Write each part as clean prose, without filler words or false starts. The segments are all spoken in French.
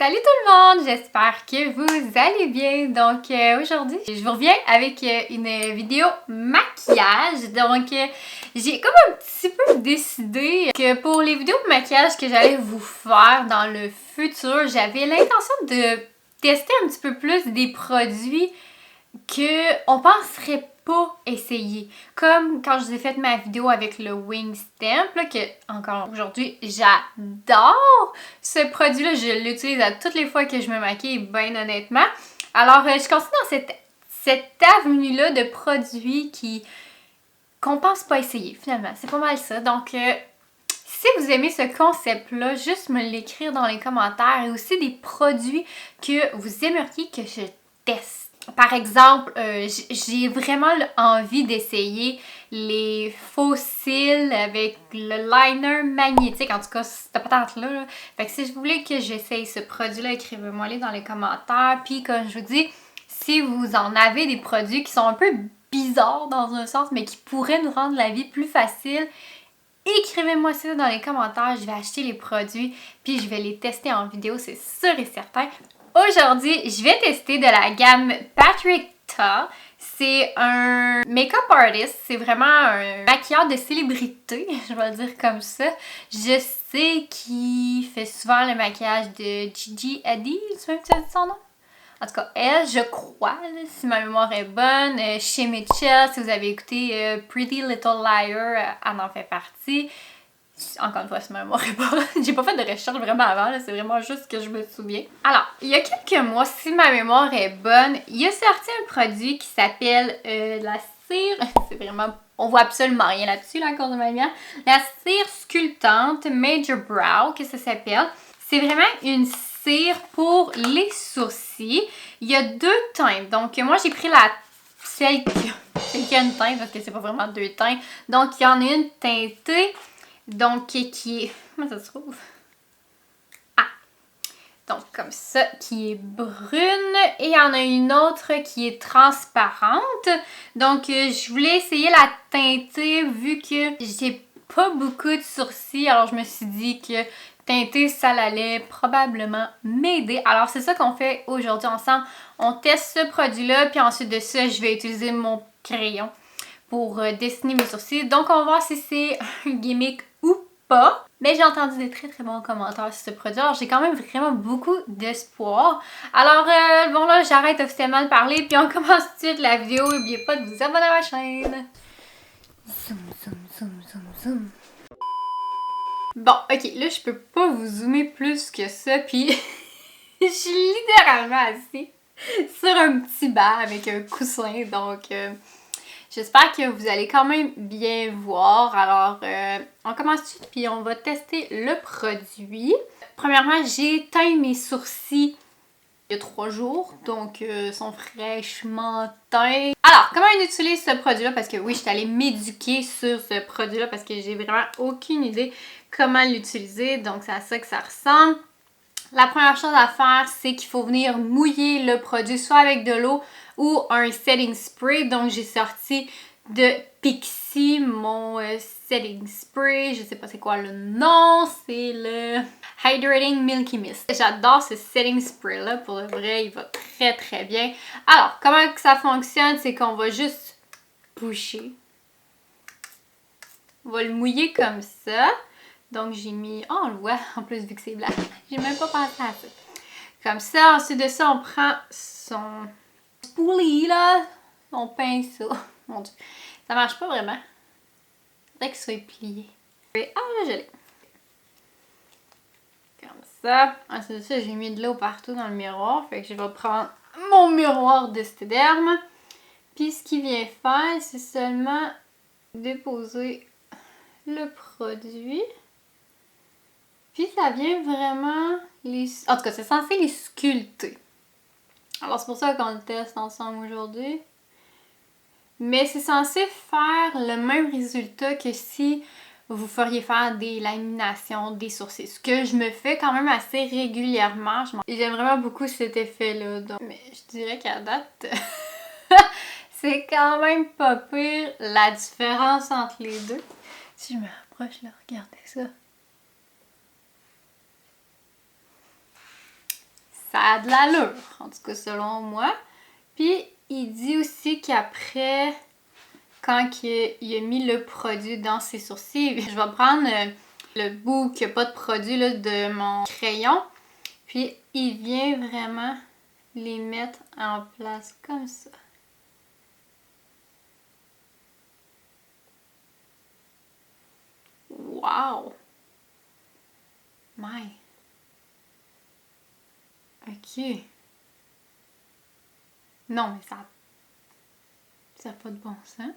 Salut tout le monde, j'espère que vous allez bien. Donc aujourd'hui, je vous reviens avec une vidéo maquillage. Donc j'ai comme un petit peu décidé que pour les vidéos de maquillage que j'allais vous faire dans le futur, j'avais l'intention de tester un petit peu plus des produits qu'on penserait pas essayer. Comme quand je vous ai fait ma vidéo avec le Wing Stamp, là, que encore aujourd'hui, j'adore ce produit-là. Je l'utilise à toutes les fois que je me maquille, bien honnêtement. Alors, je continue dans cette avenue-là de produits qu'on pense pas essayer, finalement. C'est pas mal ça. Donc, si vous aimez ce concept-là, juste me l'écrire dans les commentaires et aussi des produits que vous aimeriez que je teste. Par exemple, j'ai vraiment envie d'essayer les faux cils avec le liner magnétique. En tout cas, cette patente-là. Fait que si vous voulez que j'essaye ce produit-là, écrivez-moi-les dans les commentaires. Puis comme je vous dis, si vous en avez des produits qui sont un peu bizarres dans un sens, mais qui pourraient nous rendre la vie plus facile, écrivez-moi ça dans les commentaires. Je vais acheter les produits puis je vais les tester en vidéo, c'est sûr et certain. Aujourd'hui, je vais tester de la gamme Patrick Ta. C'est un make-up artist, c'est vraiment un maquilleur de célébrité, je vais le dire comme ça. Je sais qu'il fait souvent le maquillage de Gigi Hadid, tu sais son nom? En tout cas, elle, je crois, si ma mémoire est bonne, chez Mitchell, si vous avez écouté Pretty Little Liar, elle en fait partie. Encore une fois, si ma mémoire est bonne. J'ai pas fait de recherche vraiment avant, c'est vraiment juste que je me souviens. Alors, il y a quelques mois, si ma mémoire est bonne, il a sorti un produit qui s'appelle la cire. C'est vraiment... On voit absolument rien là-dessus, là, à cause de ma lumière. La cire sculptante Major Brow, que ça s'appelle. C'est vraiment une cire pour les sourcils. Il y a deux teintes. Donc, moi, j'ai pris celle qui a une teinte, parce que c'est pas vraiment deux teintes. Donc, il y en a une teintée. Donc, qui est... Comment ça se trouve? Ah! Donc, comme ça, qui est brune. Et il y en a une autre qui est transparente. Donc, je voulais essayer la teinter vu que j'ai pas beaucoup de sourcils. Alors, je me suis dit que teinter, ça allait probablement m'aider. Alors, c'est ça qu'on fait aujourd'hui ensemble. On teste ce produit-là. Puis ensuite de ça, je vais utiliser mon crayon pour dessiner mes sourcils. Donc, on va voir si c'est un gimmick ou pas. Mais j'ai entendu des très très bons commentaires sur ce produit. Alors, j'ai quand même vraiment beaucoup d'espoir. Alors, bon là, j'arrête officiellement de parler. Puis on commence tout de suite la vidéo. N'oubliez pas de vous abonner à ma chaîne. Zoom, zoom, zoom, zoom, zoom. Bon, ok, là, je peux pas vous zoomer plus que ça. Puis, je suis littéralement assise sur un petit banc avec un coussin. Donc... j'espère que vous allez quand même bien voir. Alors, on commence tout de suite puis on va tester le produit. Premièrement, j'ai teint mes sourcils il y a 3 jours. Donc, ils sont fraîchement teints. Alors, comment on utilise ce produit-là? Parce que oui, je suis allée m'éduquer sur ce produit-là parce que j'ai vraiment aucune idée comment l'utiliser. Donc, c'est à ça que ça ressemble. La première chose à faire, c'est qu'il faut venir mouiller le produit soit avec de l'eau ou un setting spray. Donc, j'ai sorti de Pixi mon setting spray. Je sais pas c'est quoi le nom. C'est le Hydrating Milky Mist. J'adore ce setting spray-là. Pour le vrai, il va très très bien. Alors, comment que ça fonctionne? C'est qu'on va juste pusher. On va le mouiller comme ça. Donc, j'ai mis... Oh, on le voit en plus vu que c'est blanc. J'ai même pas pensé à ça. Comme ça, ensuite de ça, on prend son spoolie, là. On pince ça. Mon Dieu. Ça marche pas vraiment. Faudrait qu'il soit plié. Et, ah, là, je l'ai. Comme ça. Ensuite de ça, j'ai mis de l'eau partout dans le miroir. Fait que je vais prendre mon miroir de Stederm. Puis, ce qu'il vient faire, c'est seulement déposer le produit. Puis ça vient vraiment en tout cas, c'est censé les sculpter. Alors c'est pour ça qu'on le teste ensemble aujourd'hui. Mais c'est censé faire le même résultat que si vous feriez faire des laminations des sourcils. Ce que je me fais quand même assez régulièrement. J'aime vraiment beaucoup cet effet-là. Mais je dirais qu'à date, c'est quand même pas pire la différence entre les deux. Si je me rapproche là, regardez ça. ça a de l'allure, en tout cas selon moi. Puis, il dit aussi qu'après, quand il a mis le produit dans ses sourcils, je vais prendre le bout qui n'a pas de produit là, de mon crayon. Puis, il vient vraiment les mettre en place comme ça. Wow! My! Ok. Non, mais ça n'a pas de bon sens.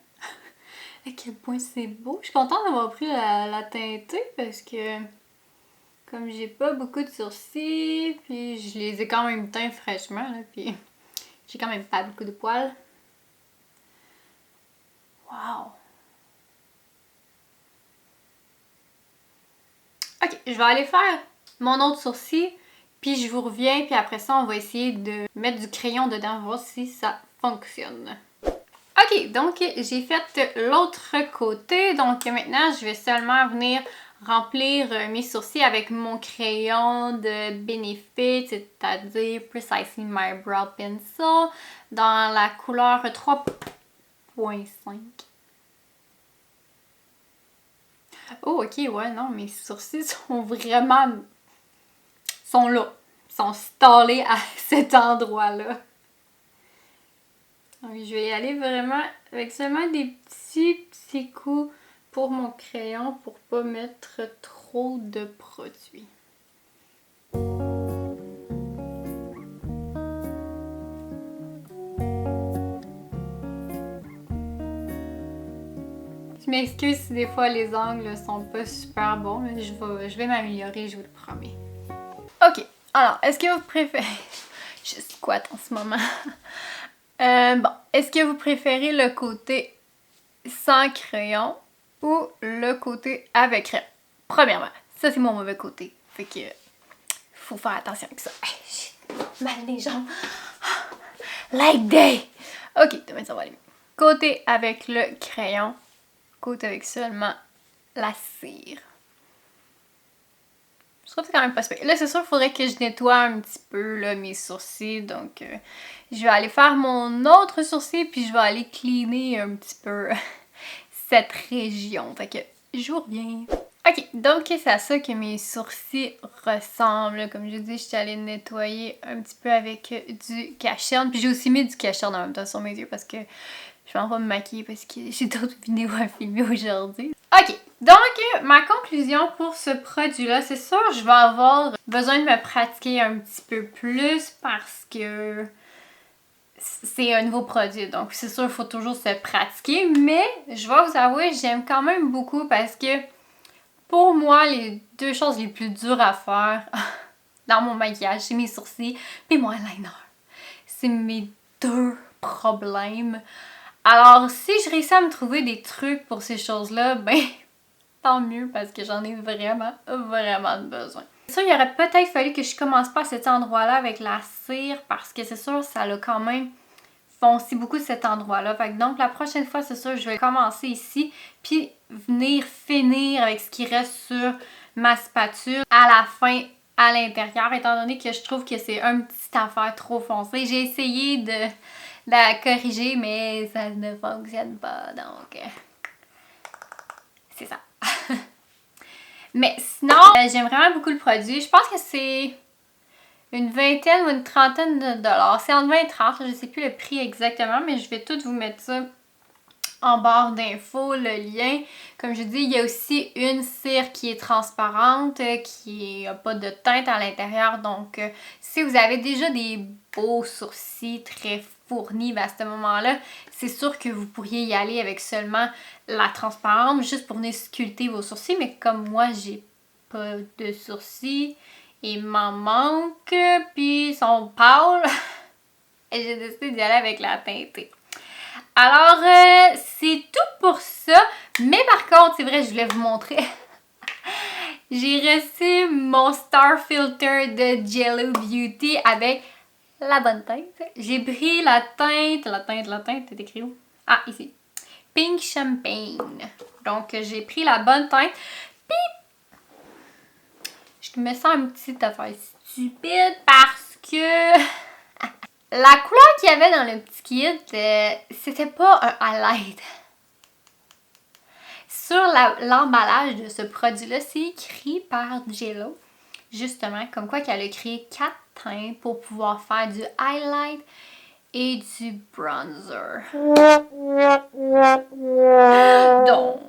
À quel point c'est beau. Je suis contente d'avoir pris la teintée parce que comme j'ai pas beaucoup de sourcils, puis je les ai quand même teints fraîchement, là, puis j'ai quand même pas beaucoup de poils. Wow! Ok, je vais aller faire mon autre sourcil, puis je vous reviens, puis après ça, on va essayer de mettre du crayon dedans, voir si ça fonctionne. Ok, donc j'ai fait l'autre côté, donc maintenant je vais seulement venir remplir mes sourcils avec mon crayon de Benefit, c'est-à-dire Precisely My Brow Pencil, dans la couleur 3.5. Oh ok, ouais, non, mes sourcils sont vraiment... sont là, sont stallés à cet endroit-là. Donc, je vais y aller vraiment avec seulement des petits coups pour mon crayon pour pas mettre trop de produit. Je m'excuse si des fois les angles sont pas super bons, mais je vais m'améliorer, je vous le promets. Ok, alors, est-ce que vous préférez... Je squatte en ce moment. Bon, est-ce que vous préférez le côté sans crayon ou le côté avec crayon? Premièrement, ça c'est mon mauvais côté. Fait que faut faire attention avec ça. J'ai mal les jambes. Like day! Ok, demain ça va aller mieux. Côté avec le crayon, côté avec seulement la cire. Je trouve que c'est quand même pas super. Là, c'est sûr qu'il faudrait que je nettoie un petit peu là, mes sourcils. Donc, je vais aller faire mon autre sourcil puis je vais aller cleaner un petit peu cette région. Fait que je vous reviens. Ok, donc c'est à ça que mes sourcils ressemblent. Comme je dis, je suis allée nettoyer un petit peu avec du cache-cerne. Puis j'ai aussi mis du cache-cerne en même temps sur mes yeux parce que je vais pas me maquiller parce que j'ai d'autres vidéos à filmer aujourd'hui. Ok, donc ma conclusion pour ce produit-là, c'est sûr je vais avoir besoin de me pratiquer un petit peu plus parce que c'est un nouveau produit. Donc c'est sûr il faut toujours se pratiquer, mais je vais vous avouer, j'aime quand même beaucoup parce que pour moi, les deux choses les plus dures à faire dans mon maquillage, c'est mes sourcils et mon eyeliner. C'est mes deux problèmes. Alors, si je réussis à me trouver des trucs pour ces choses-là, ben, tant mieux parce que j'en ai vraiment besoin. C'est sûr, il aurait peut-être fallu que je commence pas à cet endroit-là avec la cire parce que c'est sûr, ça l'a quand même foncé beaucoup cet endroit-là. Fait que donc, la prochaine fois, c'est sûr, je vais commencer ici puis venir finir avec ce qui reste sur ma spatule à la fin à l'intérieur, étant donné que je trouve que c'est une petite affaire trop foncée. J'ai essayé de la corriger, mais ça ne fonctionne pas, donc c'est ça. Mais sinon, j'aime vraiment beaucoup le produit. Je pense que c'est une vingtaine ou une trentaine de dollars. C'est entre 20 et 30, je ne sais plus le prix exactement, mais je vais tout vous mettre ça en barre d'infos, le lien. Comme je dis, il y a aussi une cire qui est transparente, qui n'a pas de teinte à l'intérieur. Donc, si vous avez déjà des beaux sourcils très fournis, ben à ce moment-là, c'est sûr que vous pourriez y aller avec seulement la transparente, juste pour venir sculpter vos sourcils. Mais comme moi, j'ai pas de sourcils, il m'en manque, puis ils sont pâles, et j'ai décidé d'y aller avec la teintée. Alors, c'est tout pour ça. Mais par contre, c'est vrai, je voulais vous montrer. J'ai reçu mon Star Filter de Jello Beauty avec la bonne teinte. J'ai pris la teinte, c'est écrit où? Ah, ici. Pink Champagne. Donc, j'ai pris la bonne teinte. Puis, je me sens une petite affaire stupide parce que que la couleur qu'il y avait dans le petit kit, c'était pas un highlight. Sur l'emballage de ce produit-là, c'est écrit par JLo, justement, comme quoi qu'elle a créé 4 teints pour pouvoir faire du highlight et du bronzer. Donc,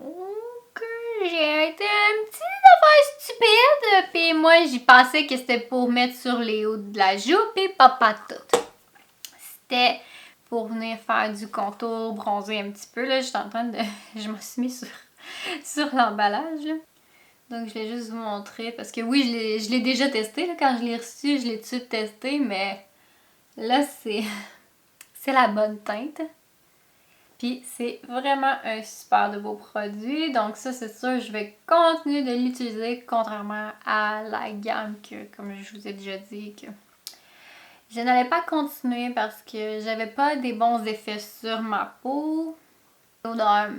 j'ai été un petit affaire stupide, puis moi j'y pensais que c'était pour mettre sur les hauts de la joue, puis pas tout. C'était pour venir faire du contour, bronzer un petit peu, là, j'étais en train de... Je me suis mis sur l'emballage, là. Donc je vais juste vous montrer, parce que oui, je l'ai déjà testé, là, quand je l'ai reçu, je l'ai tout de suite testé, mais là c'est la bonne teinte. Puis c'est vraiment un super de beau produit, donc ça c'est sûr, je vais continuer de l'utiliser, contrairement à la gamme que, comme je vous ai déjà dit, que je n'allais pas continuer parce que j'avais pas des bons effets sur ma peau. L'odeur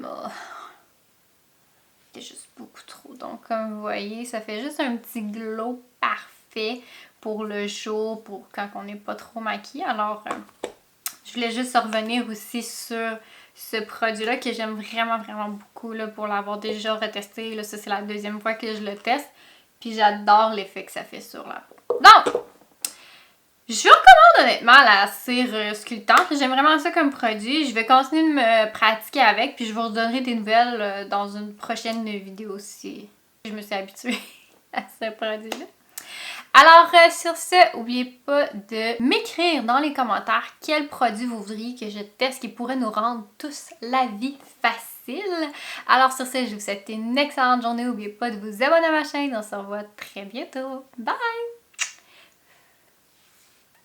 c'est juste beaucoup trop. Donc comme vous voyez, ça fait juste un petit glow parfait pour le jour, pour quand on n'est pas trop maquillé. Alors je voulais juste revenir aussi sur ce produit-là que j'aime vraiment beaucoup là, pour l'avoir déjà retesté. Là, ça c'est la deuxième fois que je le teste. Puis j'adore l'effet que ça fait sur la peau. Donc, je recommande honnêtement la cire sculptante. J'aime vraiment ça comme produit. Je vais continuer de me pratiquer avec. Puis je vous redonnerai des nouvelles dans une prochaine vidéo si je me suis habituée à ce produit-là. Alors sur ce, n'oubliez pas de m'écrire dans les commentaires quel produit vous voudriez que je teste qui pourrait nous rendre tous la vie facile. Alors sur ce, je vous souhaite une excellente journée. N'oubliez pas de vous abonner à ma chaîne. On se revoit très bientôt. Bye!